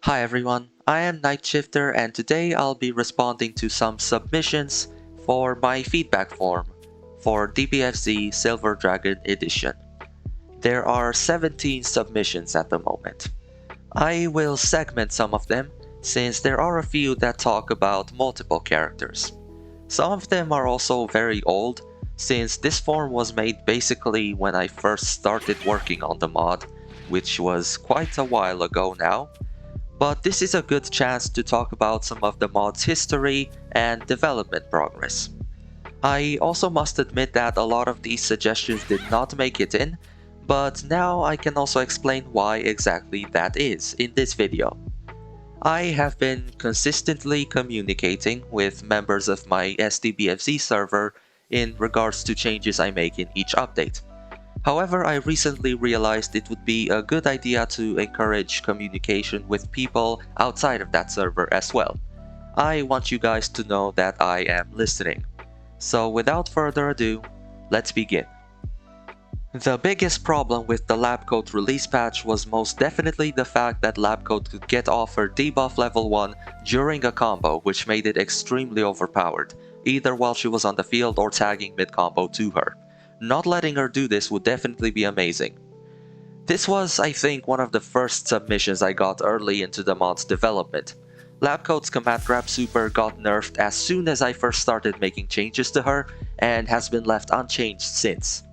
Hi everyone, I am Night Shifter and today I'll be responding to some submissions for my feedback form for DBFZ Silver Dragon Edition. There are 17 submissions at the moment. I will segment some of them since there are a few that talk about multiple characters. Some of them are also very old since this form was made basically when I first started working on the mod, which was quite a while ago now. But this is a good chance to talk about some of the mod's history and development progress. I also must admit that a lot of these suggestions did not make it in, but now I can also explain why exactly that is in this video. I have been consistently communicating with members of my SDBFZ server in regards to changes I make in each update. However, I recently realized it would be a good idea to encourage communication with people outside of that server as well. I want you guys to know that I am listening. So without further ado, let's begin. The biggest problem with the Labcoat release patch was most definitely the fact that Labcoat could get offered debuff level 1 during a combo, which made it extremely overpowered, either while she was on the field or tagging mid-combo to her. Not letting her do this would definitely be amazing. This was, I think, one of the first submissions I got early into the mod's development. Labcoat's Command Grab Super got nerfed as soon as I first started making changes to her, and has been left unchanged since.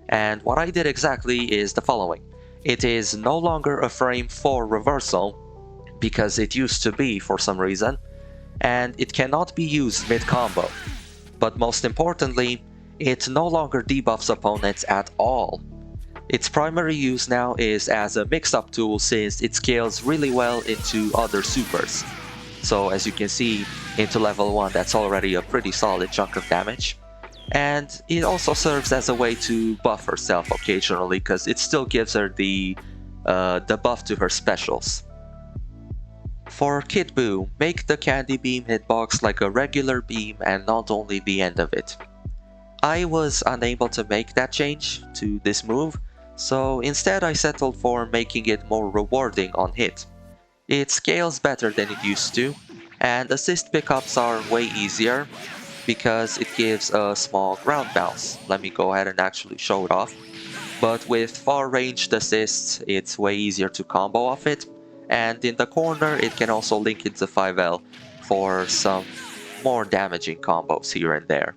And what I did exactly is the following. It is no longer a frame 4 reversal, because it used to be for some reason, and it cannot be used mid-combo. But most importantly, it no longer debuffs opponents at all. Its primary use now is as a mix-up tool since it scales really well into other supers. So as you can see, into level 1 that's already a pretty solid chunk of damage. And it also serves as a way to buff herself occasionally because it still gives her the buff to her specials. For Kid Buu, make the Candy Beam hitbox like a regular beam and not only the end of it. I was unable to make that change to this move, so instead I settled for making it more rewarding on hit. It scales better than it used to, and assist pickups are way easier because it gives a small ground bounce. Let me go ahead and actually show it off. But with far ranged assists, it's way easier to combo off it, and in the corner it can also link into 5L for some more damaging combos here and there.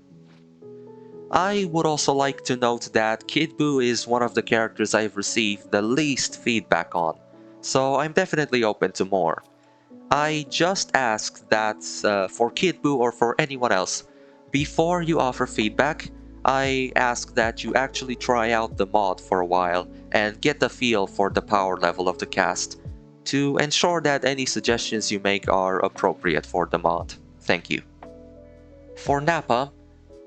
I would also like to note that Kid Buu is one of the characters I've received the least feedback on, so I'm definitely open to more. I just ask that for Kid Buu or for anyone else, before you offer feedback, I ask that you actually try out the mod for a while and get a feel for the power level of the cast to ensure that any suggestions you make are appropriate for the mod. Thank you. For Nappa,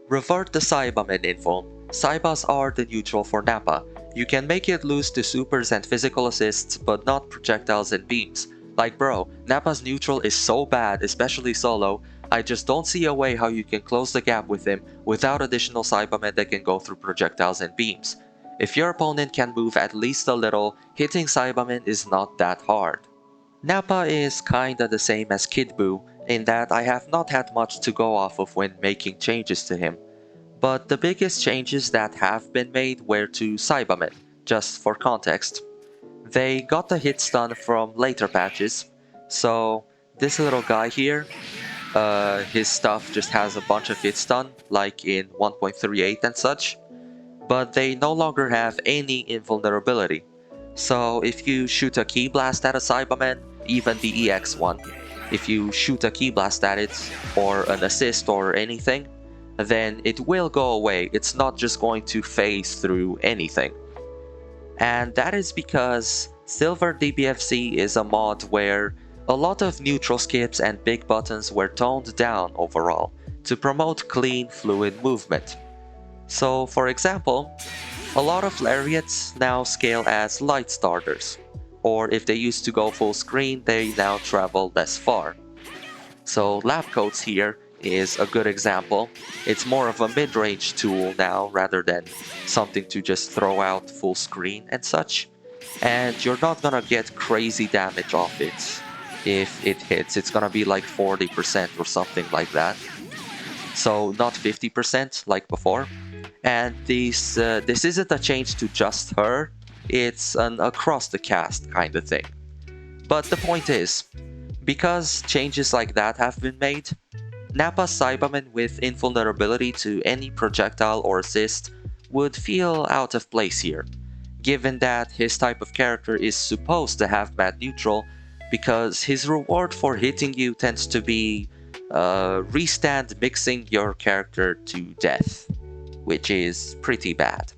revert the Saibamen info. Saibas are the neutral for Nappa. You can make it lose to supers and physical assists, but not projectiles and beams. Like bro, Nappa's neutral is so bad, especially solo, I just don't see a way how you can close the gap with him without additional Saibamen that can go through projectiles and beams. If your opponent can move at least a little, hitting Saibamen is not that hard. Nappa is kinda the same as Kid Buu, in that I have not had much to go off of when making changes to him. But the biggest changes that have been made were to Saibamen, just for context. They got the hit stun from later patches, so this little guy here, his stuff just has a bunch of hit stun, like in 1.38 and such, but they no longer have any invulnerability. So if you shoot a Ki Blast at a Saibaman, even the EX one, if you shoot a Ki Blast at it, or an assist or anything, then it will go away. It's not just going to phase through anything. And that is because Silver DBFZ is a mod where a lot of neutral skips and big buttons were toned down overall to promote clean, fluid movement. So, for example, a lot of lariats now scale as light starters, or if they used to go full screen, they now travel less far. So Labcoats here is a good example. It's more of a mid-range tool now rather than something to just throw out full screen and such. And you're not gonna get crazy damage off it if it hits. It's gonna be like 40% or something like that. So not 50% like before. And this isn't a change to just her, it's an across the cast kind of thing. But the point is, because changes like that have been made, Nappa's Cyberman with invulnerability to any projectile or assist would feel out of place here, given that his type of character is supposed to have bad neutral, because his reward for hitting you tends to be restand mixing your character to death, which is pretty bad.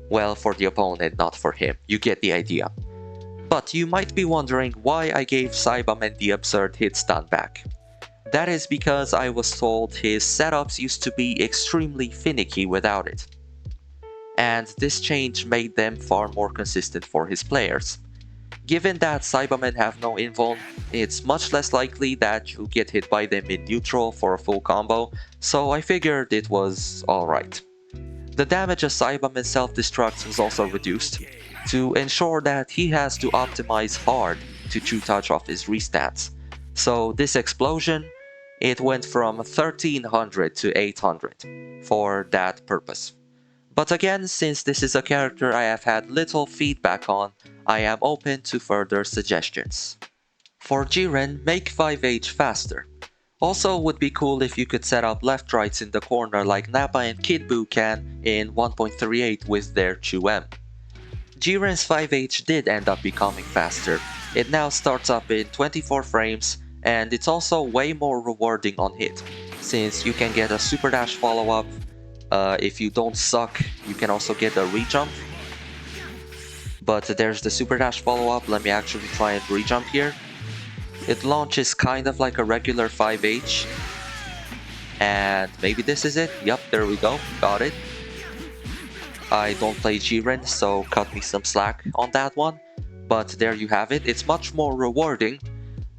Well, for the opponent, not for him. You get the idea. But you might be wondering why I gave Cyberman the absurd hit stun back. That is because I was told his setups used to be extremely finicky without it. And this change made them far more consistent for his players. Given that Cybermen have no invuln, it's much less likely that you'll get hit by them in neutral for a full combo, so I figured it was alright. The damage of Cyberman self-destruct was also reduced, to ensure that he has to optimize hard to true touch off his restats. So this explosion, it went from 1300 to 800 for that purpose. But again, since this is a character I have had little feedback on, I am open to further suggestions. For Jiren, make 5H faster. Also would be cool if you could set up left-rights in the corner like Nappa and Kid Buu can in 1.38 with their Chu-M. Jiren's 5H did end up becoming faster. It now starts up in 24 frames, and it's also way more rewarding on hit, since you can get a super dash follow-up. If you don't suck, you can also get a re-jump. But there's the super dash follow-up. Let me actually try and re-jump here. It launches kind of like a regular 5H. And maybe this is it. Yep, there we go. Got it. I don't play Jiren, so cut me some slack on that one. But there you have it. It's much more rewarding.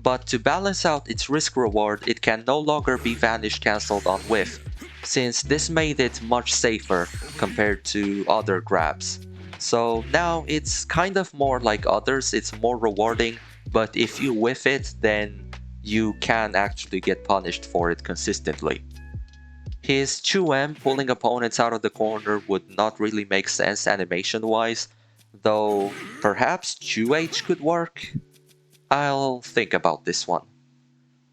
But to balance out its risk-reward, it can no longer be Vanish cancelled on whiff, since this made it much safer compared to other grabs. So now it's kind of more like others, it's more rewarding, but if you whiff it, then you can actually get punished for it consistently. His Chu-M pulling opponents out of the corner would not really make sense animation-wise, though perhaps Chu-H could work? I'll think about this one.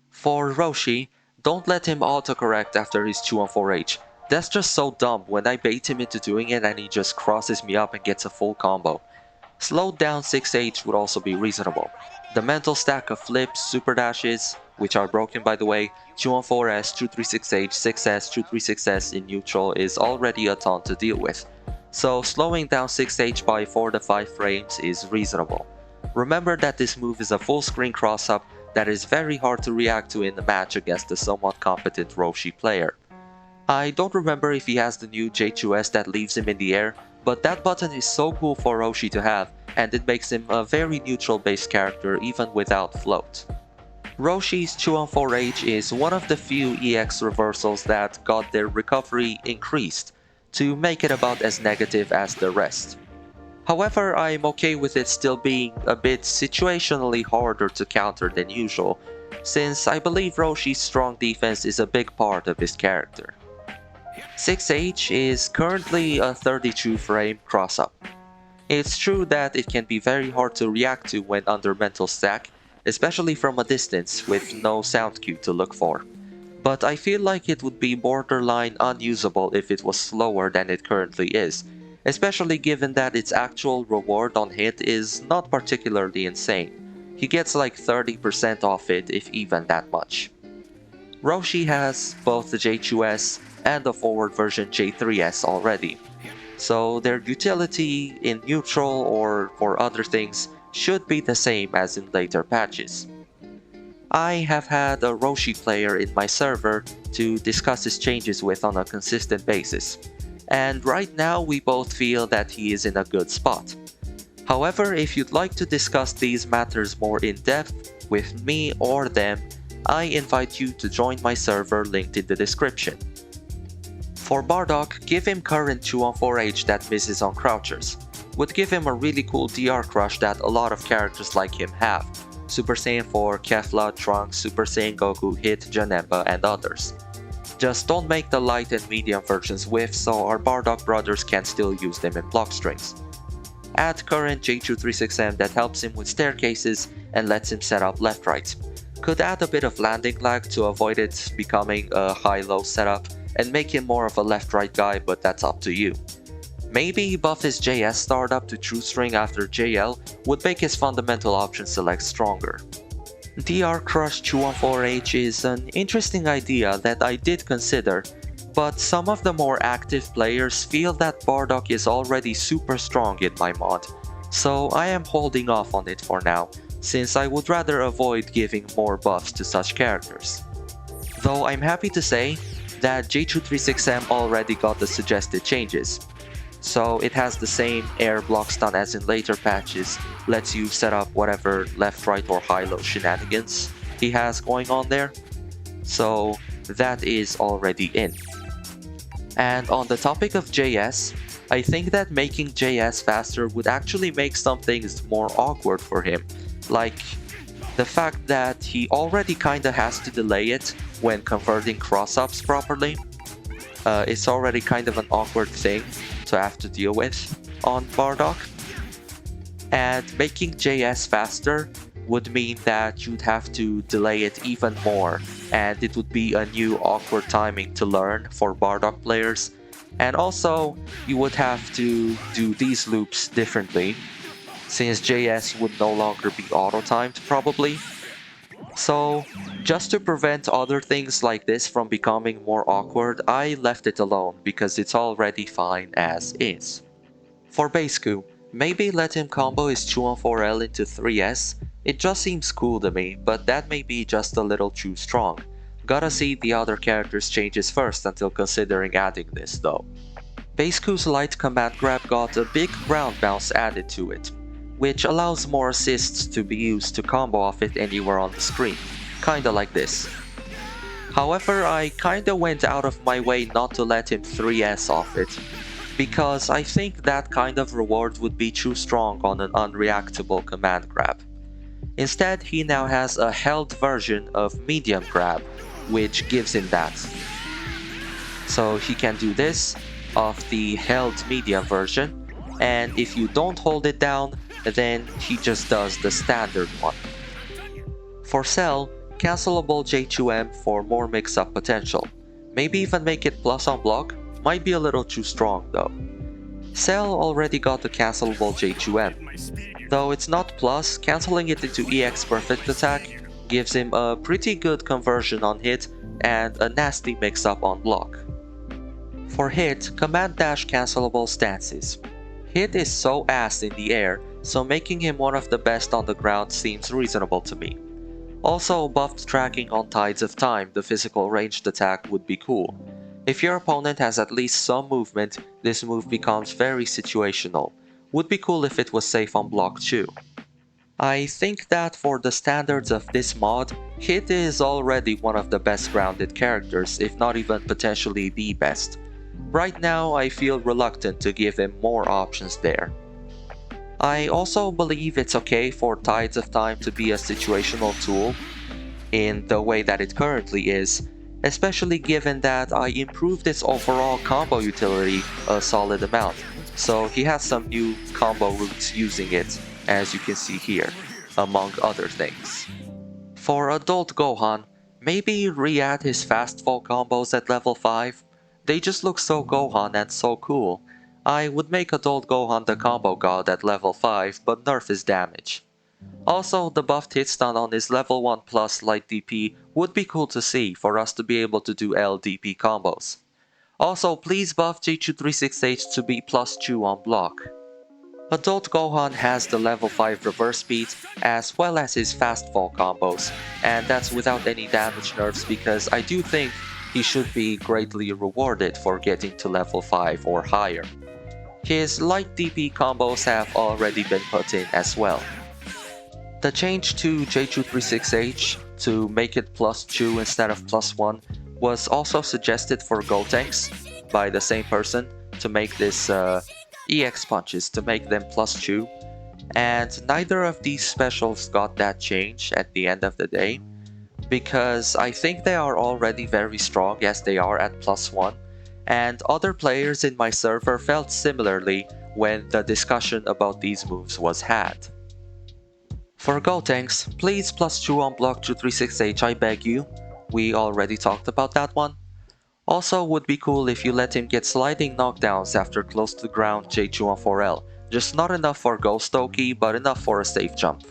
For Roshi, don't let him autocorrect after his 2-on-4H. That's just so dumb when I bait him into doing it and he just crosses me up and gets a full combo. Slowed down 6H would also be reasonable. The mental stack of flips, super dashes, which are broken by the way, 2-on-4S, 236H, 6S, 236S in neutral is already a ton to deal with. So slowing down 6H by 4 to 5 frames is reasonable. Remember that this move is a full screen cross-up that is very hard to react to in the match against a somewhat competent Roshi player. I don't remember if he has the new J2S that leaves him in the air, but that button is so cool for Roshi to have, and it makes him a very neutral-based character even without float. Roshi's 2-on-4H is one of the few EX reversals that got their recovery increased to make it about as negative as the rest. However, I'm okay with it still being a bit situationally harder to counter than usual, since I believe Roshi's strong defense is a big part of his character. 6H is currently a 32 frame cross-up. It's true that it can be very hard to react to when under mental stack, especially from a distance with no sound cue to look for. But I feel like it would be borderline unusable if it was slower than it currently is, especially given that its actual reward on hit is not particularly insane. He gets like 30% off it, if even that much. Roshi has both the J2S and the forward version J3S already, so their utility in neutral or for other things should be the same as in later patches. I have had a Roshi player in my server to discuss his changes with on a consistent basis, and right now we both feel that he is in a good spot. However, if you'd like to discuss these matters more in depth with me or them, I invite you to join my server linked in the description. For Bardock, give him current 2-on-4H that misses on crouchers. Would give him a really cool DR crush that a lot of characters like him have, Super Saiyan 4, Kefla, Trunks, Super Saiyan Goku, Hit, Janemba, and others. Just don't make the light and medium versions whiff so our Bardock brothers can still use them in block strings. Add current J236M that helps him with staircases and lets him set up left-right. Could add a bit of landing lag to avoid it becoming a high-low setup and make him more of a left-right guy, but that's up to you. Maybe buff his JS startup to true string after JL would make his fundamental option select stronger. DR Crush 214H is an interesting idea that I did consider, but some of the more active players feel that Bardock is already super strong in my mod, so I am holding off on it for now, since I would rather avoid giving more buffs to such characters. Though I'm happy to say that J236M already got the suggested changes. So it has the same air block stun as in later patches, lets you set up whatever left, right, or high-low shenanigans he has going on there. So that is already in. And on the topic of JS, I think that making JS faster would actually make some things more awkward for him, like the fact that he already kinda has to delay it when converting cross-ups properly. It's already kind of an awkward thing to have to deal with on Bardock. And making JS faster would mean that you'd have to delay it even more, and it would be a new awkward timing to learn for Bardock players. And also, you would have to do these loops differently, since JS would no longer be auto-timed probably. So, just to prevent other things like this from becoming more awkward, I left it alone because it's already fine as is. For Baseku, maybe let him combo his 214L into 3S. It just seems cool to me, but that may be just a little too strong. Gotta see the other characters' changes first until considering adding this though. Baseku's light command grab got a big ground bounce added to it, which allows more assists to be used to combo off it anywhere on the screen, kinda like this. However, I kinda went out of my way not to let him 3S off it, because I think that kind of reward would be too strong on an unreactable command grab. Instead, he now has a held version of medium grab, which gives him that. So he can do this off the held medium version, and if you don't hold it down, then he just does the standard one. For Cell, cancelable J2M for more mix-up potential. Maybe even make it plus on block, might be a little too strong though. Cell already got the cancelable J2M. Though it's not plus, cancelling it into EX perfect attack gives him a pretty good conversion on hit and a nasty mix-up on block. For hit, command dash cancelable stances. Hit is so ass in the air, so making him one of the best on the ground seems reasonable to me. Also, buffed tracking on Tides of Time, the physical ranged attack, would be cool. If your opponent has at least some movement, this move becomes very situational. Would be cool if it was safe on block too. I think that for the standards of this mod, Hit is already one of the best grounded characters, if not even potentially the best. Right now, I feel reluctant to give him more options there. I also believe it's okay for Tides of Time to be a situational tool in the way that it currently is, especially given that I improved its overall combo utility a solid amount, so he has some new combo routes using it, as you can see here, among other things. For Adult Gohan, maybe re-add his fast fall combos at level 5. They just look so Gohan and so cool. I would make Adult Gohan the combo god at level 5, but nerf his damage. Also, the buffed hit stun on his level 1 plus light DP would be cool to see for us to be able to do LDP combos. Also, please buff J236H to be plus 2 on block. Adult Gohan has the level 5 reverse speed as well as his fast fall combos, and that's without any damage nerfs because I do think he should be greatly rewarded for getting to level 5 or higher. His light DP combos have already been put in as well. The change to J236H to make it plus 2 instead of plus 1 was also suggested for Gotenks by the same person to make this EX punches to make them plus 2. And neither of these specials got that change at the end of the day, because I think they are already very strong as they are at +1, and other players in my server felt similarly when the discussion about these moves was had. For Gotenks, please +2 on block 236H, I beg you. We already talked about that one. Also would be cool if you let him get sliding knockdowns after close to ground J2 on 4L, just not enough for Ghost Oki, but enough for a safe jump.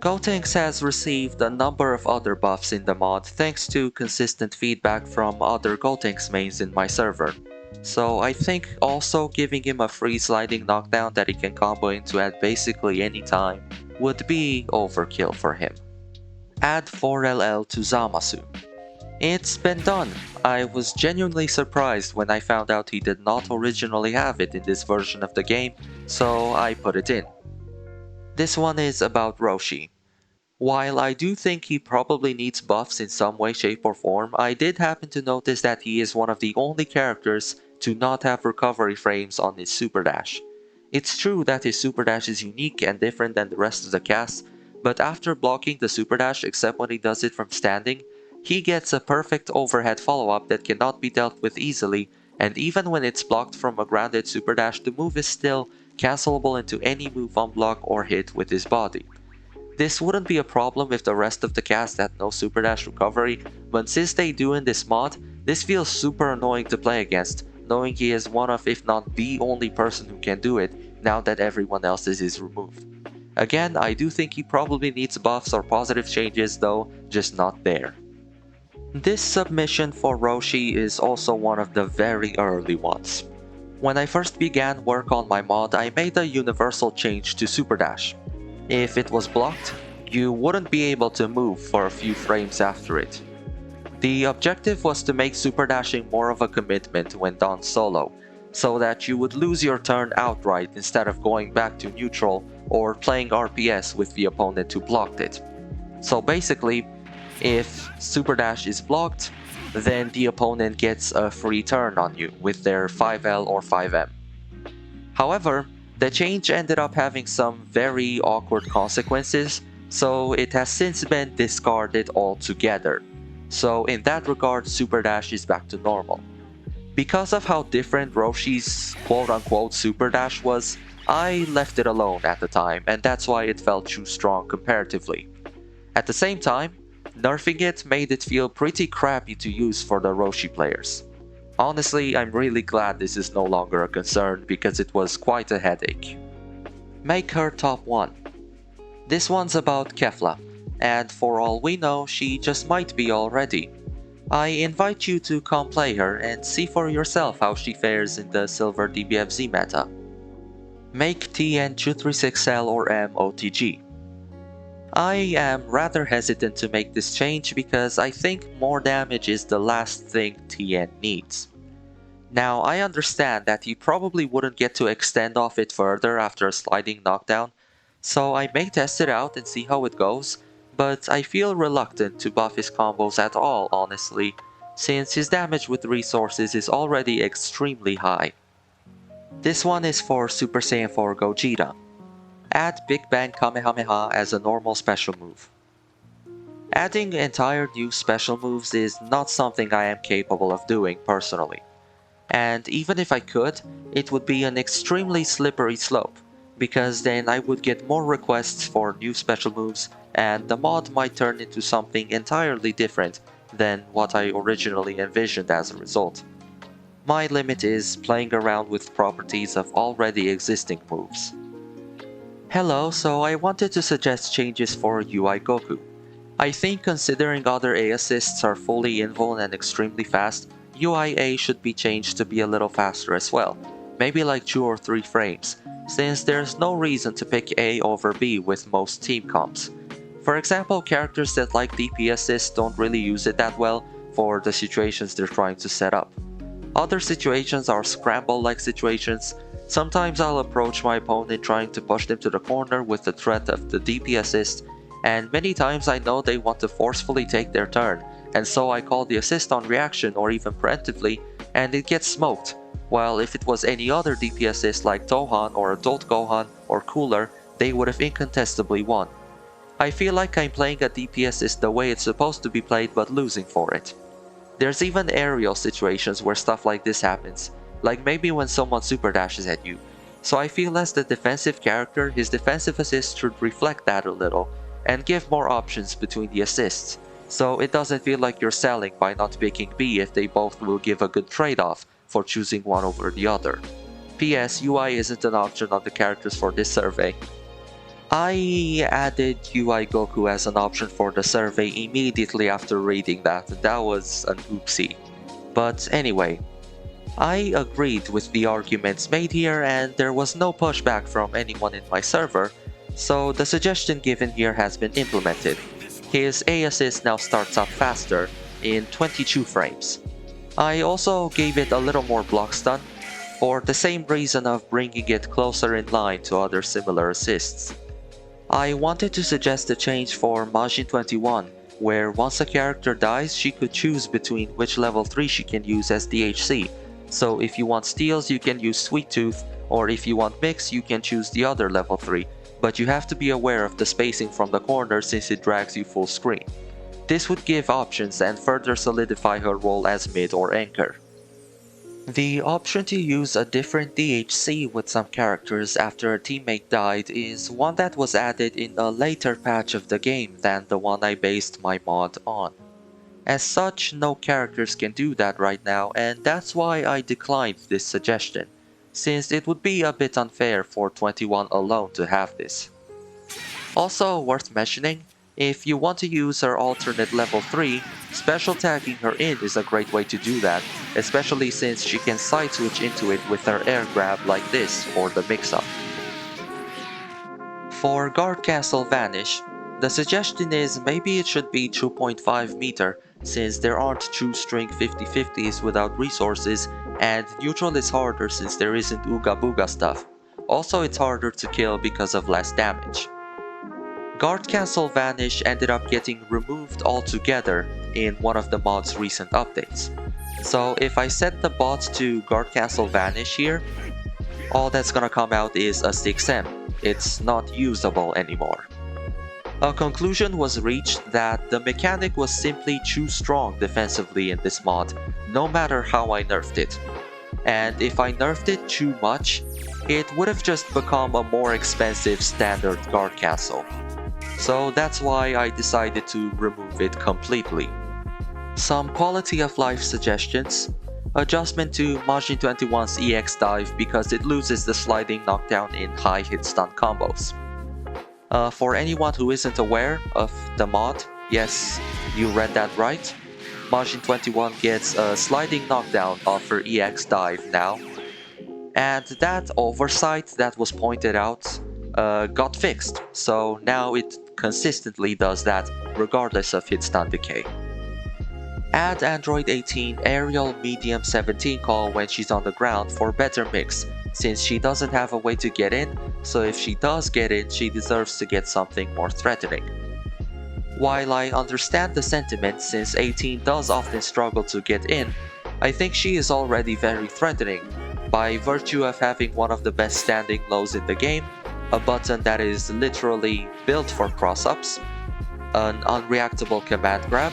Gotenks has received a number of other buffs in the mod thanks to consistent feedback from other Gotenks mains in my server. So I think also giving him a free sliding knockdown that he can combo into at basically any time would be overkill for him. Add 4LL to Zamasu. It's been done. I was genuinely surprised when I found out he did not originally have it in this version of the game, so I put it in. This one is about Roshi. While I do think he probably needs buffs in some way, shape or form, I did happen to notice that he is one of the only characters to not have recovery frames on his super dash. It's true that his super dash is unique and different than the rest of the cast, but after blocking the super dash except when he does it from standing, he gets a perfect overhead follow-up that cannot be dealt with easily, and even when it's blocked from a grounded super dash, the move is still cancelable into any move on block or hit with his body. This wouldn't be a problem if the rest of the cast had no super dash recovery, but since they do in this mod, this feels super annoying to play against, knowing he is one of if not the only person who can do it now that everyone else's is removed. Again, I do think he probably needs buffs or positive changes though, just not there. This submission for Roshi is also one of the very early ones. When I first began work on my mod, I made a universal change to Super Dash. If it was blocked, you wouldn't be able to move for a few frames after it. The objective was to make Super Dashing more of a commitment when done solo, so that you would lose your turn outright instead of going back to neutral or playing RPS with the opponent who blocked it. So basically, if Super Dash is blocked, then the opponent gets a free turn on you with their 5L or 5M. However, the change ended up having some very awkward consequences, so it has since been discarded altogether. So in that regard, Super Dash is back to normal. Because of how different Roshi's quote-unquote Super Dash was, I left it alone at the time, and that's why it felt too strong comparatively. At the same time, nerfing it made it feel pretty crappy to use for the Roshi players. Honestly, I'm really glad this is no longer a concern because it was quite a headache. Make her top 1. This one's about Kefla, and for all we know, she just might be already. I invite you to come play her and see for yourself how she fares in the Silver DBFZ meta. Make Tien 236L or M OTG. I am rather hesitant to make this change because I think more damage is the last thing Tien needs. Now, I understand that he probably wouldn't get to extend off it further after a sliding knockdown, so I may test it out and see how it goes, but I feel reluctant to buff his combos at all, honestly, since his damage with resources is already extremely high. This one is for Super Saiyan 4 Gogeta. Add Big Bang Kamehameha as a normal special move. Adding entire new special moves is not something I am capable of doing personally. And even if I could, it would be an extremely slippery slope, because then I would get more requests for new special moves and the mod might turn into something entirely different than what I originally envisioned as a result. My limit is playing around with properties of already existing moves. Hello, so I wanted to suggest changes for UI Goku. I think considering other A assists are fully invuln and extremely fast, UI A should be changed to be a little faster as well, maybe like 2 or 3 frames, since there's no reason to pick A over B with most team comps. For example, characters that like DP assist don't really use it that well for the situations they're trying to set up. Other situations are scramble-like situations. Sometimes I'll approach my opponent trying to push them to the corner with the threat of the DP assist, and many times I know they want to forcefully take their turn, and so I call the assist on reaction or even preemptively, and it gets smoked. While if it was any other DP assist like Tohan or Adult Gohan or Cooler, they would have incontestably won. I feel like I'm playing a DPS is the way it's supposed to be played but losing for it. There's even aerial situations where stuff like this happens, like maybe when someone super dashes at you. So I feel as the defensive character, his defensive assist should reflect that a little, and give more options between the assists, so it doesn't feel like you're selling by not picking B if they both will give a good trade-off for choosing one over the other. PS, UI isn't an option on the characters for this survey. I added UI Goku as an option for the survey immediately after reading that, and that was an oopsie. But anyway, I agreed with the arguments made here and there was no pushback from anyone in my server, so the suggestion given here has been implemented. His A assist now starts up faster, in 22 frames. I also gave it a little more block stun, for the same reason of bringing it closer in line to other similar assists. I wanted to suggest a change for Majin 21, where once a character dies, she could choose between which level 3 she can use as DHC. So if you want steals, you can use Sweet Tooth, or if you want mix, you can choose the other level 3, but you have to be aware of the spacing from the corner since it drags you full screen. This would give options and further solidify her role as mid or anchor. The option to use a different DHC with some characters after a teammate died is one that was added in a later patch of the game than the one I based my mod on. As such, no characters can do that right now, and that's why I declined this suggestion, since it would be a bit unfair for 21 alone to have this. Also worth mentioning, if you want to use her alternate level 3, special tagging her in is a great way to do that, especially since she can side switch into it with her air grab like this for the mix-up. For Guard Castle Vanish, the suggestion is maybe it should be 2.5 meter, since there aren't true string 50-50s without resources, and neutral is harder since there isn't Ooga Booga stuff. Also, it's harder to kill because of less damage. Guard Castle Vanish ended up getting removed altogether in one of the mod's recent updates. So if I set the bot to Guard Castle Vanish here, all that's gonna come out is a 6M. It's not usable anymore. A conclusion was reached that the mechanic was simply too strong defensively in this mod, no matter how I nerfed it. And if I nerfed it too much, it would have just become a more expensive standard guard castle. So that's why I decided to remove it completely. Some quality of life suggestions. Adjustment to Majin 21's EX dive because it loses the sliding knockdown in high hit stun combos. For anyone who isn't aware of the mod, yes, you read that right. Majin 21 gets a sliding knockdown off her EX dive now. And that oversight that was pointed out got fixed, so now it consistently does that regardless of hit stun decay. Add Android 18 aerial medium 17 call when she's on the ground for better mix, since she doesn't have a way to get in, so if she does get in, she deserves to get something more threatening. While I understand the sentiment since 18 does often struggle to get in, I think she is already very threatening by virtue of having one of the best standing lows in the game, a button that is literally built for cross-ups, an unreactable command grab,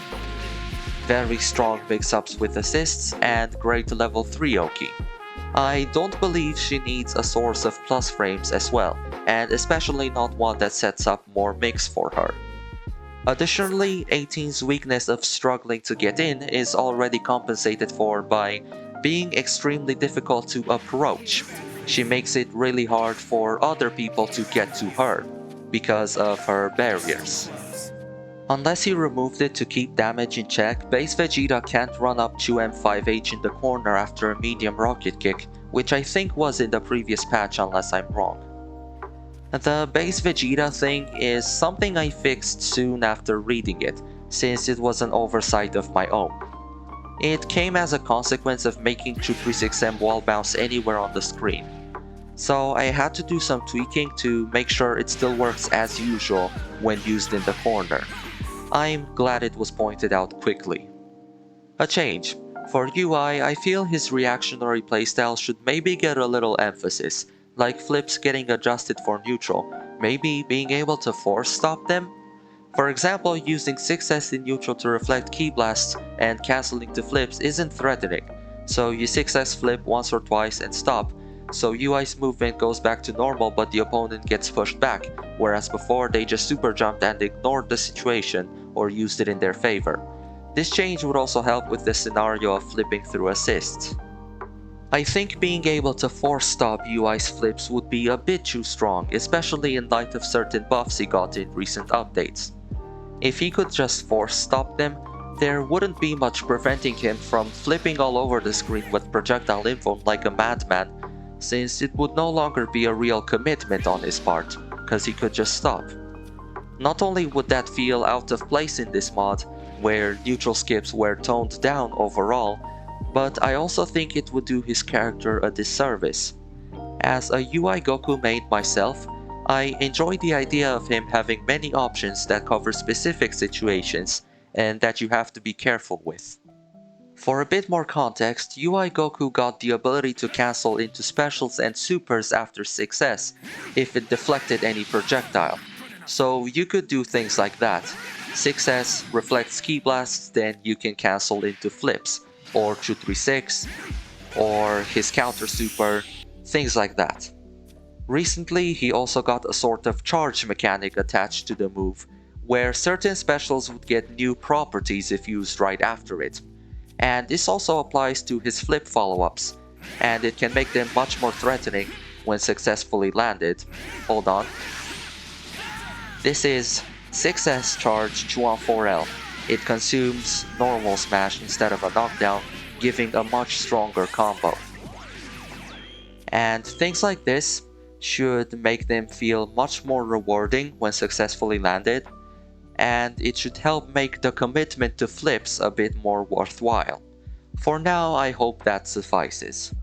very strong mix-ups with assists, and great level 3 Oki. I don't believe she needs a source of plus frames as well, and especially not one that sets up more mix for her. Additionally, 18's weakness of struggling to get in is already compensated for by being extremely difficult to approach. She makes it really hard for other people to get to her because of her barriers. Unless he removed it to keep damage in check, base Vegeta can't run up 2M5H in the corner after a medium rocket kick, which I think was in the previous patch unless I'm wrong. The base Vegeta thing is something I fixed soon after reading it, since it was an oversight of my own. It came as a consequence of making 236M wall bounce anywhere on the screen. So I had to do some tweaking to make sure it still works as usual when used in the corner. I'm glad it was pointed out quickly. A change. For UI, I feel his reactionary playstyle should maybe get a little emphasis, like flips getting adjusted for neutral, Maybe being able to force stop them? For example, using 6S in neutral to reflect Ki blasts and cancelling to flips isn't threatening, so you 6S flip once or twice and stop, so UI's movement goes back to normal but the opponent gets pushed back, whereas before they just super jumped and ignored the situation or used it in their favor. This change would also help with the scenario of flipping through assists. I think being able to force stop UI's flips would be a bit too strong, especially in light of certain buffs he got in recent updates. If he could just force stop them, there wouldn't be much preventing him from flipping all over the screen with projectile info like a madman, since it would no longer be a real commitment on his part, cause he could just stop. Not only would that feel out of place in this mod, where neutral skips were toned down overall, but I also think it would do his character a disservice. As a UI Goku main myself, I enjoy the idea of him having many options that cover specific situations and that you have to be careful with. For a bit more context, UI Goku got the ability to cancel into specials and supers after 6S if it deflected any projectile, so you could do things like that. 6S reflects Ki blasts, then you can cancel into flips, or 236, or his counter super, things like that. Recently, he also got a sort of charge mechanic attached to the move, where certain specials would get new properties if used right after it. And this also applies to his flip follow-ups, and it can make them much more threatening when successfully landed. Hold on. This is 6S charge Chuan 4L. It consumes normal smash instead of a knockdown, giving a much stronger combo. And things like this should make them feel much more rewarding when successfully landed, and it should help make the commitment to flips a bit more worthwhile. For now, I hope that suffices.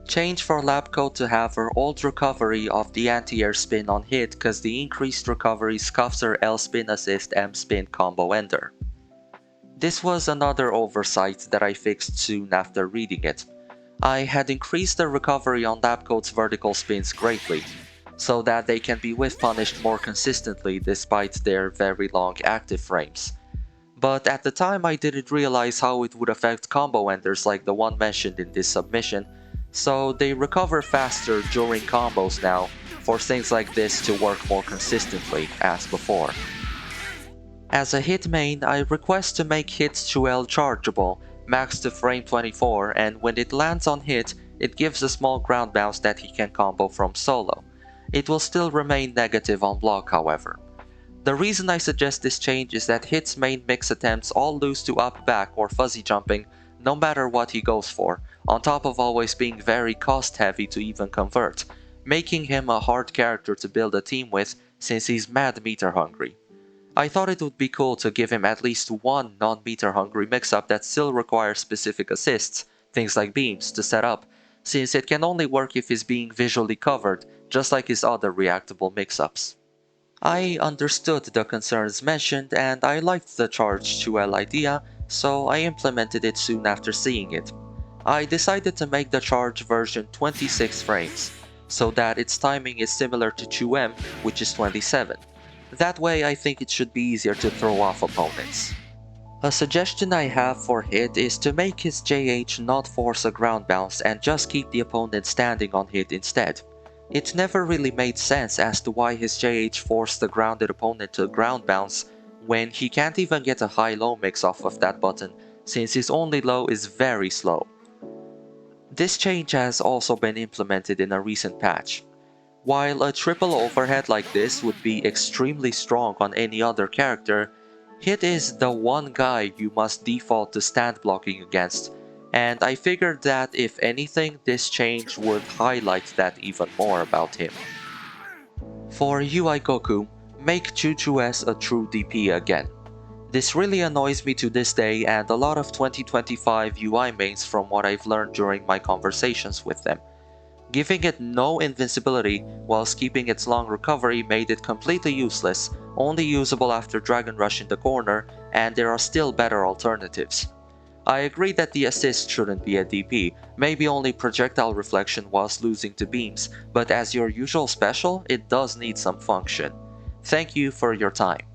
Change for Labcoat to have her old recovery of the anti-air spin on hit cause the increased recovery scuffs her L spin assist M spin combo ender. This was another oversight that I fixed soon after reading it. I had increased the recovery on Labcoat's vertical spins greatly, so that they can be whiff punished more consistently despite their very long active frames. But at the time I didn't realize how it would affect combo enders like the one mentioned in this submission, so they recover faster during combos now for things like this to work more consistently as before. As a hit main, I request to make hits 2L chargeable, max to frame 24, and when it lands on hit, it gives a small ground bounce that he can combo from solo. It will still remain negative on block, however. The reason I suggest this change is that Hit's main mix attempts all lose to up back or fuzzy jumping no matter what he goes for, on top of always being very cost heavy to even convert, making him a hard character to build a team with since he's mad meter hungry. I thought it would be cool to give him at least one non-meter hungry mix-up that still requires specific assists, things like beams, to set up, since it can only work if he's being visually covered, just like his other reactable mix-ups. I understood the concerns mentioned and I liked the charge 2L idea, so I implemented it soon after seeing it. I decided to make the charge version 26 frames, so that its timing is similar to 2M, which is 27. That way I think it should be easier to throw off opponents. A suggestion I have for hit is to make his JH not force a ground bounce and just keep the opponent standing on hit instead. It never really made sense as to why his JH forced the grounded opponent to ground bounce when he can't even get a high-low mix off of that button since his only low is very slow. This change has also been implemented in a recent patch. While a triple overhead like this would be extremely strong on any other character, Hit is the one guy you must default to stand blocking against, and I figured that if anything this change would highlight that even more about him. For UI Goku, make Choo-Choo-S a true DP again. This really annoys me to this day and a lot of 2025 UI mains from what I've learned during my conversations with them. Giving it no invincibility whilst keeping its long recovery made it completely useless, only usable after Dragon Rush in the corner, and there are still better alternatives. I agree that the assist shouldn't be a DP, maybe only projectile reflection whilst losing to beams, but as your usual special, it does need some function. Thank you for your time.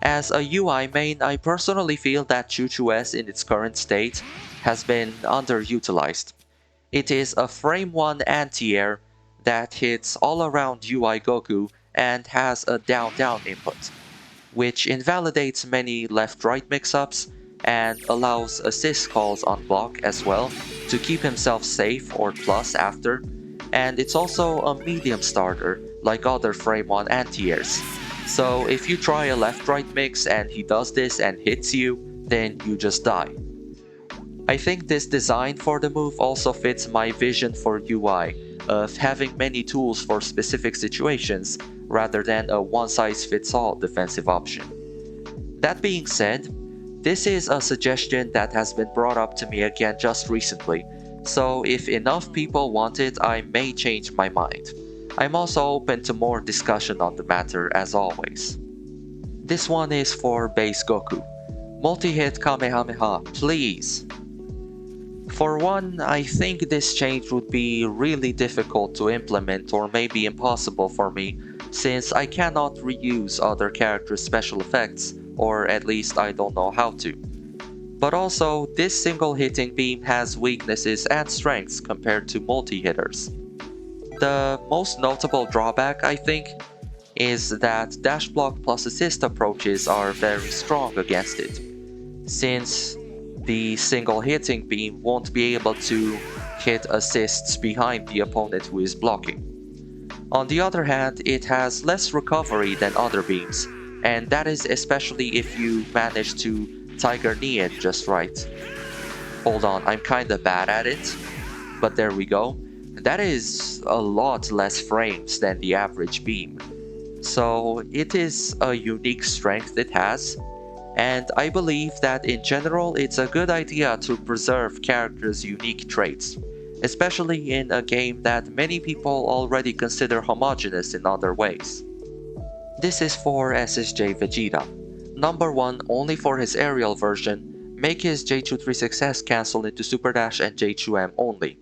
As a UI main, I personally feel that Choo-Choo-S in its current state has been underutilized. It is a frame 1 anti-air that hits all around UI Goku and has a down-down input, which invalidates many left-right mix-ups and allows assist calls on block as well to keep himself safe or plus after, and it's also a medium starter like other frame 1 anti-airs. So if you try a left-right mix and he does this and hits you, then you just die. I think this design for the move also fits my vision for UI of having many tools for specific situations rather than a one-size-fits-all defensive option. That being said, this is a suggestion that has been brought up to me again just recently, so if enough people want it, I may change my mind. I'm also open to more discussion on the matter as always. This one is for base Goku. Multi-hit Kamehameha, please! For one, I think this change would be really difficult to implement or maybe impossible for me, since I cannot reuse other characters' special effects, or at least I don't know how to. But also, this single hitting beam has weaknesses and strengths compared to multi-hitters. The most notable drawback, I think, is that dash block plus assist approaches are very strong against it, since the single hitting beam won't be able to hit assists behind the opponent who is blocking. On the other hand, it has less recovery than other beams, and that is especially if you manage to Tiger Knee it just right. Hold on, I'm kinda bad at it, but there we go. That is a lot less frames than the average beam. So it is a unique strength it has, and I believe that in general it's a good idea to preserve characters' unique traits, especially in a game that many people already consider homogeneous in other ways. This is for SSJ Vegeta. Number 1, only for his aerial version, make his J2366 cancel into Super Dash and J2M only.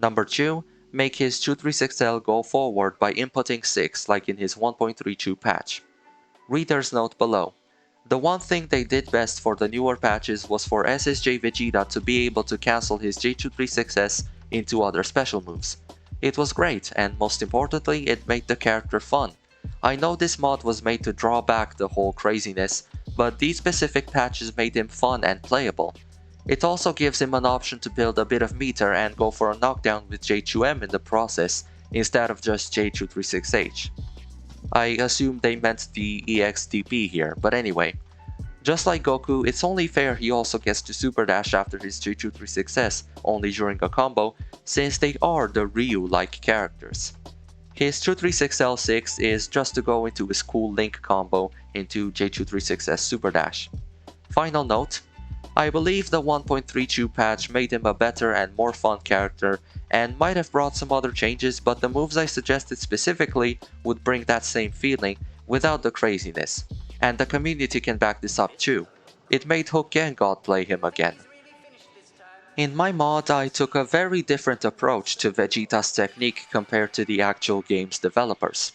Number 2, make his 236L go forward by inputting 6 like in his 1.32 patch. Reader's note below. The one thing they did best for the newer patches was for SSJ Vegeta to be able to cancel his J236S into other special moves. It was great, and most importantly, it made the character fun. I know this mod was made to draw back the whole craziness, but these specific patches made him fun and playable. It also gives him an option to build a bit of meter and go for a knockdown with J2M in the process, instead of just J236H. I assume they meant the EXDP here, but anyway. Just like Goku, it's only fair he also gets to Super Dash after his J236S, only during a combo, since they are the Ryu-like characters. His 236L6 is just to go into his cool Link combo into J236S Super Dash. Final note, I believe the 1.32 patch made him a better and more fun character and might have brought some other changes, but the moves I suggested specifically would bring that same feeling without the craziness. And the community can back this up too. It made Hook God play him again. In my mod, I took a very different approach to Vegeta's technique compared to the actual game's developers.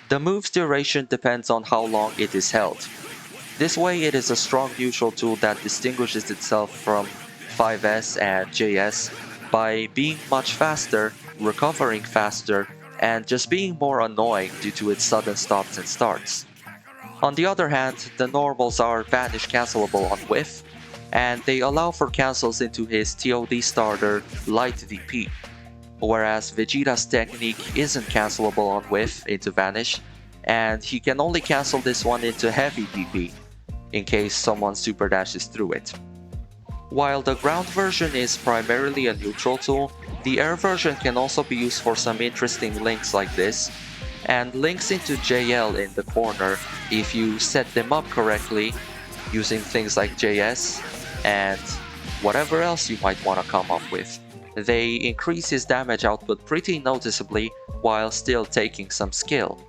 The move's duration depends on how long it is held. This way it is a strong neutral tool that distinguishes itself from 5S and JS by being much faster, recovering faster, and just being more annoying due to its sudden stops and starts. On the other hand, the normals are Vanish cancelable on Whiff, and they allow for cancels into his TOD starter Light DP, whereas Vegeta's technique isn't cancelable on Whiff into Vanish, and he can only cancel this one into Heavy DP, in case someone super dashes through it. While the ground version is primarily a neutral tool, the air version can also be used for some interesting links like this, and links into JL in the corner if you set them up correctly using things like JS and whatever else you might want to come up with. They increase his damage output pretty noticeably while still taking some skill.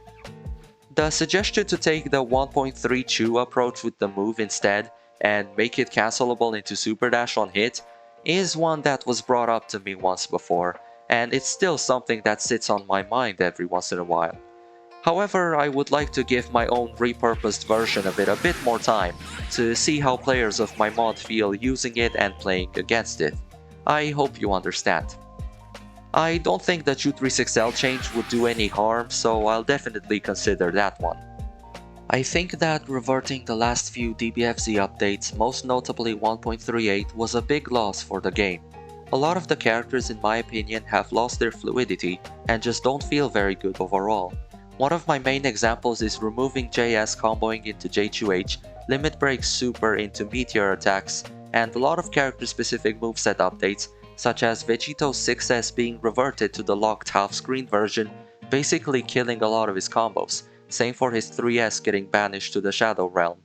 The suggestion to take the 1.32 approach with the move instead and make it cancelable into Super Dash on hit is one that was brought up to me once before, and it's still something that sits on my mind every once in a while. However, I would like to give my own repurposed version of it a bit more time to see how players of my mod feel using it and playing against it. I hope you understand. I don't think the 236L change would do any harm, so I'll definitely consider that one. I think that reverting the last few DBFZ updates, most notably 1.38, was a big loss for the game. A lot of the characters in my opinion have lost their fluidity and just don't feel very good overall. One of my main examples is removing JS comboing into J2H, Limit Break Super into Meteor attacks, and a lot of character-specific moveset updates, such as Vegito's 6S being reverted to the locked half-screen version, basically killing a lot of his combos. Same for his 3S getting banished to the Shadow Realm.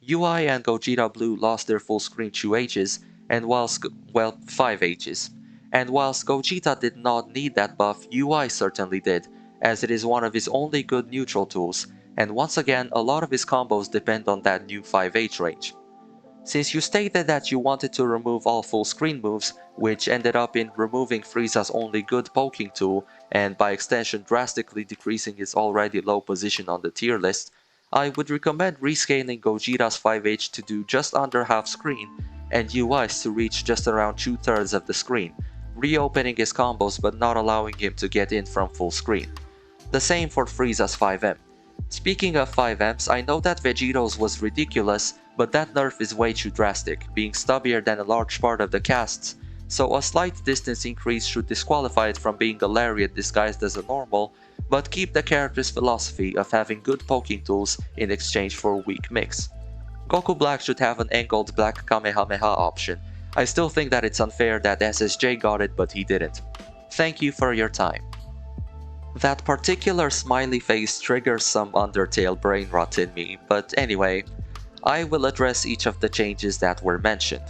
UI and Gogeta Blue lost their full-screen 2Hs, and 5Hs. And whilst Gogeta did not need that buff, UI certainly did, as it is one of his only good neutral tools, and once again a lot of his combos depend on that new 5H range. Since you stated that you wanted to remove all full screen moves, which ended up in removing Frieza's only good poking tool, and by extension drastically decreasing his already low position on the tier list, I would recommend rescaling Gogeta's 5H to do just under half screen, and UI's to reach just around 2/3 of the screen, reopening his combos but not allowing him to get in from full screen. The same for Frieza's 5M. Speaking of 5Ms, I know that Vegito's was ridiculous, but that nerf is way too drastic, being stubbier than a large part of the casts, so a slight distance increase should disqualify it from being a lariat disguised as a normal, but keep the character's philosophy of having good poking tools in exchange for a weak mix. Goku Black should have an angled Black Kamehameha option. I still think that it's unfair that SSJ got it but he didn't. Thank you for your time. That particular smiley face triggers some Undertale brain rot in me, but anyway, I will address each of the changes that were mentioned.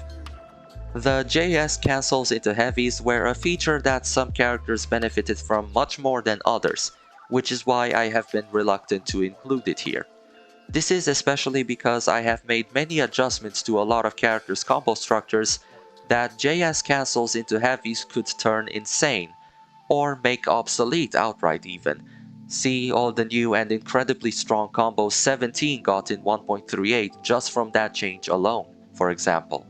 The JS cancels into heavies were a feature that some characters benefited from much more than others, which is why I have been reluctant to include it here. This is especially because I have made many adjustments to a lot of characters' combo structures that JS cancels into heavies could turn insane, or make obsolete outright even. See all the new and incredibly strong combos 17 got in 1.38 just from that change alone, for example.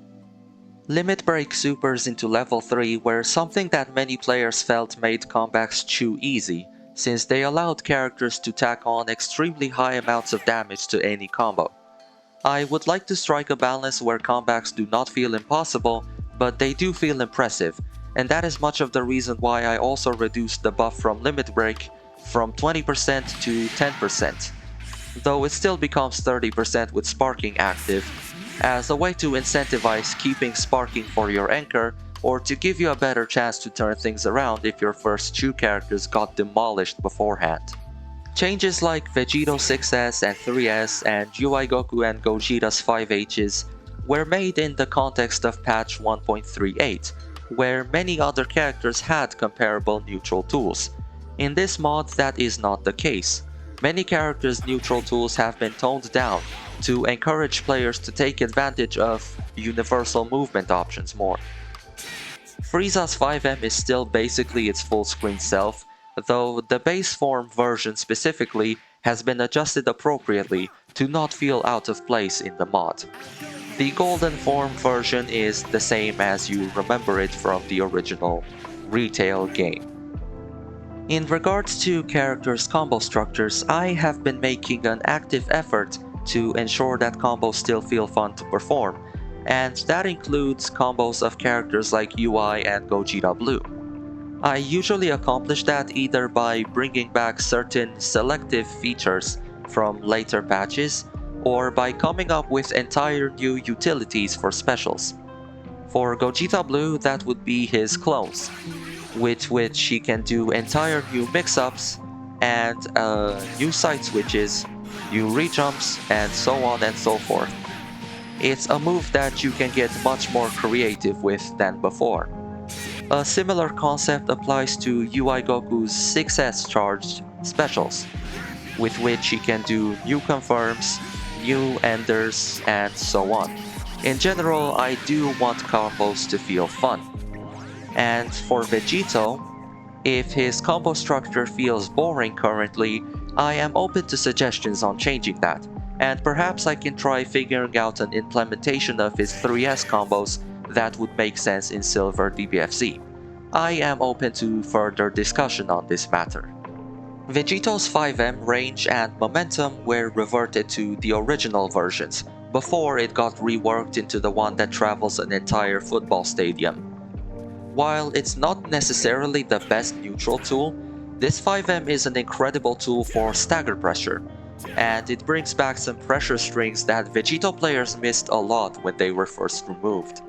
Limit Break Supers into level 3 were something that many players felt made comebacks too easy, since they allowed characters to tack on extremely high amounts of damage to any combo. I would like to strike a balance where comebacks do not feel impossible, but they do feel impressive, and that is much of the reason why I also reduced the buff from Limit Break from 20% to 10%, though it still becomes 30% with Sparking active, as a way to incentivize keeping Sparking for your anchor, or to give you a better chance to turn things around if your first two characters got demolished beforehand. Changes like Vegito 6S and 3S and UI Goku and Gogeta's 5Hs were made in the context of patch 1.38, where many other characters had comparable neutral tools. In this mod, that is not the case. Many characters' neutral tools have been toned down to encourage players to take advantage of universal movement options more. Frieza's 5M is still basically its full screen self, though the base form version specifically has been adjusted appropriately to not feel out of place in the mod. The golden form version is the same as you remember it from the original retail game. In regards to characters' combo structures, I have been making an active effort to ensure that combos still feel fun to perform, and that includes combos of characters like UI and Gogeta Blue. I usually accomplish that either by bringing back certain selective features from later patches, or by coming up with entire new utilities for specials. For Gogeta Blue, that would be his clones, with which he can do entire new mix-ups and new side switches, new re-jumps, and so on and so forth. It's a move that you can get much more creative with than before. A similar concept applies to UI Goku's 6S charged specials, with which he can do new confirms, new enders, and so on. In general, I do want combos to feel fun. And for Vegito, if his combo structure feels boring currently, I am open to suggestions on changing that, and perhaps I can try figuring out an implementation of his 3S combos that would make sense in Silver DBFZ. I am open to further discussion on this matter. Vegito's 5M range and momentum were reverted to the original versions, before it got reworked into the one that travels an entire football stadium. While it's not necessarily the best neutral tool, this 5M is an incredible tool for stagger pressure, and it brings back some pressure strings that Vegito players missed a lot when they were first removed.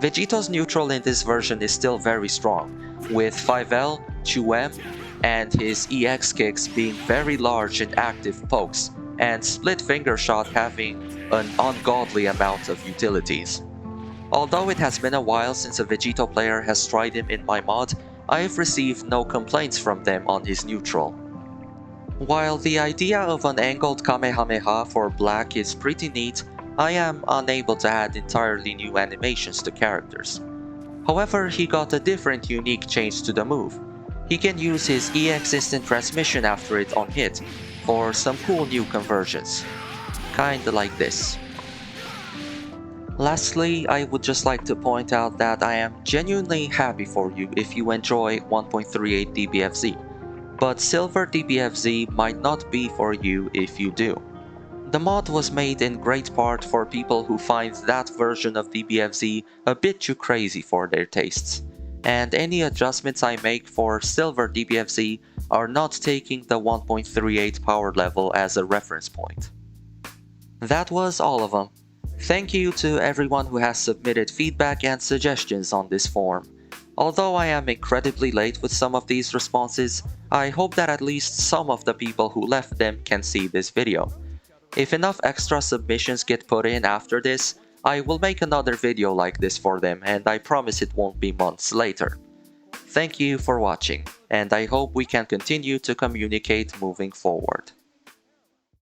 Vegito's neutral in this version is still very strong, with 5L, 2M, and his EX kicks being very large and active pokes, and split finger shot having an ungodly amount of utilities. Although it has been a while since a Vegito player has tried him in my mod, I have received no complaints from them on his neutral. While the idea of an angled Kamehameha for black is pretty neat, I am unable to add entirely new animations to characters. However, he got a different unique change to the move. He can use his EX instant transmission after it on hit for some cool new conversions. Kinda like this. Lastly, I would just like to point out that I am genuinely happy for you if you enjoy 1.38 DBFZ, but Silver DBFZ might not be for you if you do. The mod was made in great part for people who find that version of DBFZ a bit too crazy for their tastes, and any adjustments I make for Silver DBFZ are not taking the 1.38 power level as a reference point. That was all of them. Thank you to everyone who has submitted feedback and suggestions on this form. Although I am incredibly late with some of these responses, I hope that at least some of the people who left them can see this video. If enough extra submissions get put in after this, I will make another video like this for them, and I promise it won't be months later. Thank you for watching, and I hope we can continue to communicate moving forward.